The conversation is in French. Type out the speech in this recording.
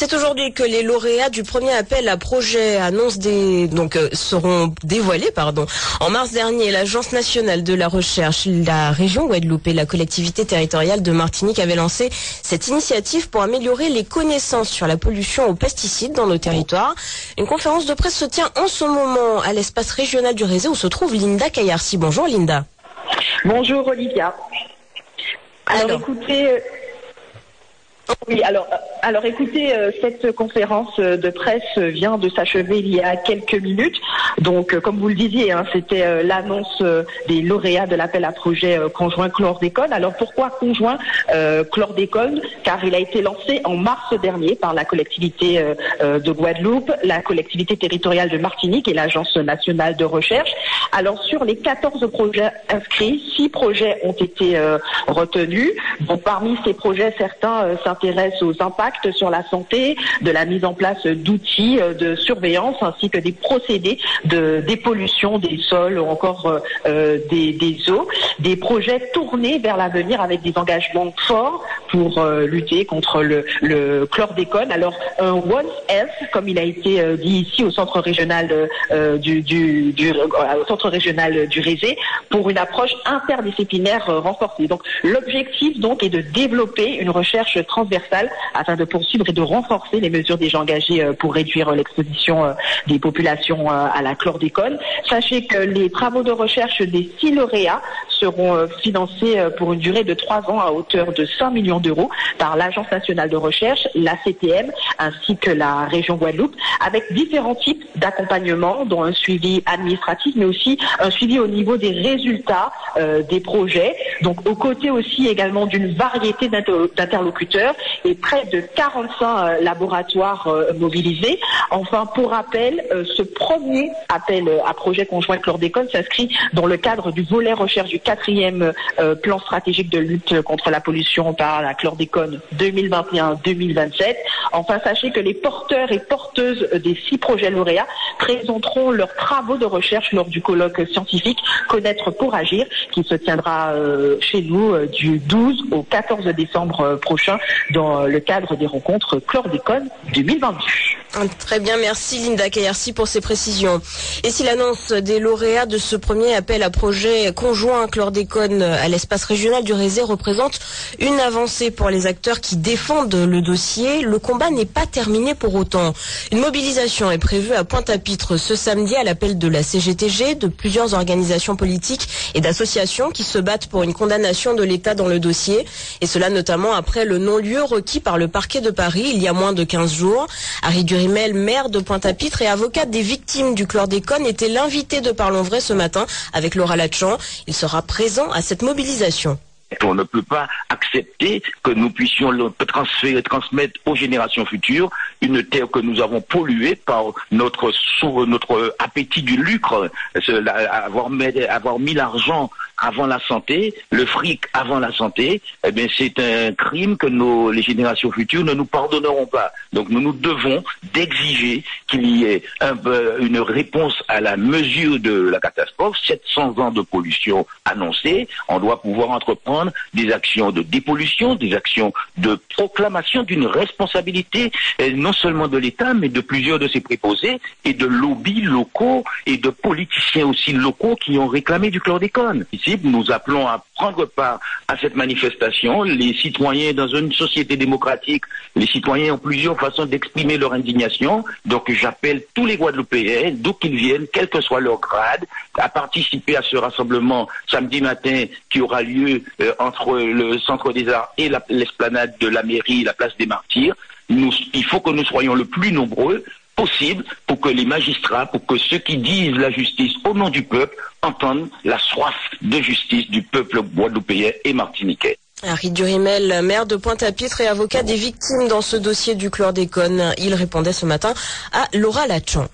C'est aujourd'hui que les lauréats du premier appel à projet seront dévoilés. En mars dernier, l'Agence nationale de la recherche, la région Guadeloupe et la collectivité territoriale de Martinique avaient lancé cette initiative pour améliorer les connaissances sur la pollution aux pesticides dans nos territoires. Une conférence de presse se tient en ce moment à l'espace régional du Rézé où se trouve Linda Kayarsi. Bonjour Linda. Bonjour Olivia. Écoutez, cette conférence de presse vient de s'achever il y a quelques minutes. Donc, comme vous le disiez, c'était l'annonce des lauréats de l'appel à projet conjoint chlordécone. Alors, pourquoi conjoint chlordécone? Car il a été lancé en mars dernier par la collectivité de Guadeloupe, la collectivité territoriale de Martinique et l'Agence nationale de recherche. Alors, sur les 14 projets inscrits, 6 projets ont été retenus. Donc, parmi ces projets, certains s'intéressent aux impacts sur la santé, de la mise en place d'outils de surveillance ainsi que des procédés de dépollution des sols ou encore des eaux. Des projets tournés vers l'avenir avec des engagements forts pour lutter contre le chlordécone. Alors, un One Health, comme il a été dit ici au centre régional du Rézé, pour une approche interdisciplinaire renforcée. Donc, l'objectif est de développer une recherche transversale afin de poursuivre et de renforcer les mesures déjà engagées pour réduire l'exposition des populations à la chlordécone. Sachez que les travaux de recherche des 6 lauréats seront financés pour une durée de 3 ans à hauteur de 5 millions d'euros par l'Agence nationale de recherche, l'ACTM, ainsi que la région Guadeloupe, avec différents types d'accompagnement, dont un suivi administratif, mais aussi un suivi au niveau des résultats des projets. Donc, aux côtés aussi également d'une variété d'interlocuteurs et près de 45 laboratoires mobilisés. Enfin, pour rappel, ce premier appel à projet conjoint chlordécone s'inscrit dans le cadre du volet recherche du 4e plan stratégique de lutte contre la pollution par la chlordécone 2021-2027. Enfin, sachez que les porteurs et porteuses des 6 projets lauréats présenteront leurs travaux de recherche lors du colloque scientifique Connaître pour agir qui se tiendra chez nous du 12 au 14 décembre prochain dans le cadre des rencontres chlordécone 2022. Très bien, merci Linda Kayarsi pour ces précisions. Et si l'annonce des lauréats de ce premier appel à projet conjoint chlordécone à l'espace régional du Rézé représente une avancée pour les acteurs qui défendent le dossier, le combat n'est pas terminé pour autant. Une mobilisation est prévue à Pointe-à-Pitre ce samedi à l'appel de la CGTG, de plusieurs organisations politiques et d'associations qui se battent pour une condamnation de l'État dans le dossier. Et cela notamment après le non-lieu requis par le parquet de Paris il y a moins de 15 jours. Harry Durimel, maire de Pointe-à-Pitre et avocate des victimes du chlordécone, était l'invité de Parlons Vrai ce matin avec Laura Latchan. Il sera présent à cette mobilisation. On ne peut pas accepter que nous puissions transmettre aux générations futures une terre que nous avons polluée par notre appétit du lucre, avoir mis l'argent avant la santé, le fric avant la santé. Eh bien, c'est un crime que les générations futures ne nous pardonneront pas. Donc, nous devons d'exiger qu'il y ait une réponse à la mesure de la catastrophe. 700 ans de pollution annoncée. On doit pouvoir entreprendre des actions de dépollution, des actions de proclamation d'une responsabilité, non seulement de l'État, mais de plusieurs de ses préposés et de lobbies locaux et de politiciens aussi locaux qui ont réclamé du chlordécone. Ici, nous appelons à prendre part à cette manifestation. Les citoyens, dans une société démocratique, les citoyens ont plusieurs façons d'exprimer leur indignation. Donc, j'appelle tous les Guadeloupéens, d'où qu'ils viennent, quel que soit leur grade, à participer à ce rassemblement samedi matin qui aura lieu entre le Centre des Arts et l'esplanade de la mairie, la place des Martyrs. Il faut que nous soyons le plus nombreux possible pour que les magistrats, pour que ceux qui disent la justice au nom du peuple entendent la soif de justice du peuple guadeloupéen et martiniquais. Harry Durimel, maire de Pointe-à-Pitre et avocat des victimes dans ce dossier du chlordécone. Il répondait ce matin à Laura Latchan.